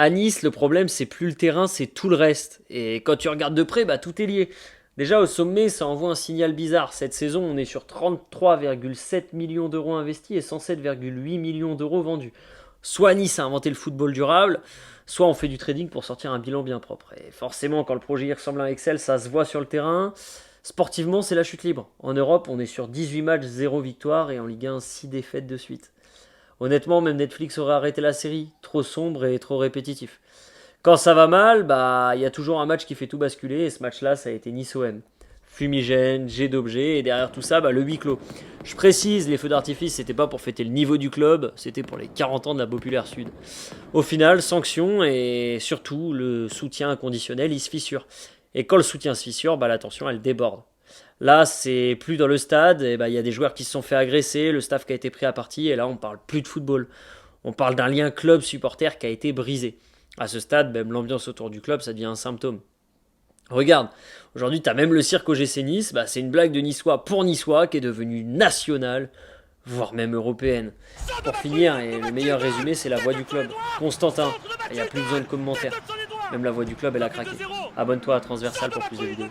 À Nice, le problème, c'est plus le terrain, c'est tout le reste. Et quand tu regardes de près, bah, tout est lié. Déjà, au sommet, ça envoie un signal bizarre. Cette saison, on est sur 33,7 millions d'euros investis et 107,8 millions d'euros vendus. Soit Nice a inventé le football durable, soit on fait du trading pour sortir un bilan bien propre. Et forcément, quand le projet y ressemble à un Excel, ça se voit sur le terrain. Sportivement, c'est la chute libre. En Europe, on est sur 18 matchs, 0 victoire et en Ligue 1, 6 défaites de suite. Honnêtement, même Netflix aurait arrêté la série. Trop sombre et trop répétitif. Quand ça va mal, bah il y a toujours un match qui fait tout basculer et ce match-là, ça a été Nice-OM. Fumigène, jet d'objets et derrière tout ça, bah, le huis clos. Je précise, les feux d'artifice, c'était pas pour fêter le niveau du club, c'était pour les 40 ans de la Populaire Sud. Au final, sanctions et surtout le soutien inconditionnel, il se fissure. Et quand le soutien se fissure, bah, la tension, elle déborde. Là, c'est plus dans le stade, et bah, il y a des joueurs qui se sont fait agresser, le staff qui a été pris à partie, et là, on parle plus de football. On parle d'un lien club-supporter qui a été brisé. À ce stade, même l'ambiance autour du club, ça devient un symptôme. Regarde, aujourd'hui, t'as même le cirque au GC Nice, bah, c'est une blague de Niçois pour Niçois qui est devenue nationale, voire même européenne. Pour finir, et le meilleur résumé, c'est la voix du club. Constantin, il n'y a plus besoin de commentaires. Même la voix du club, elle a craqué. Abonne-toi à Transversal pour plus de vidéos.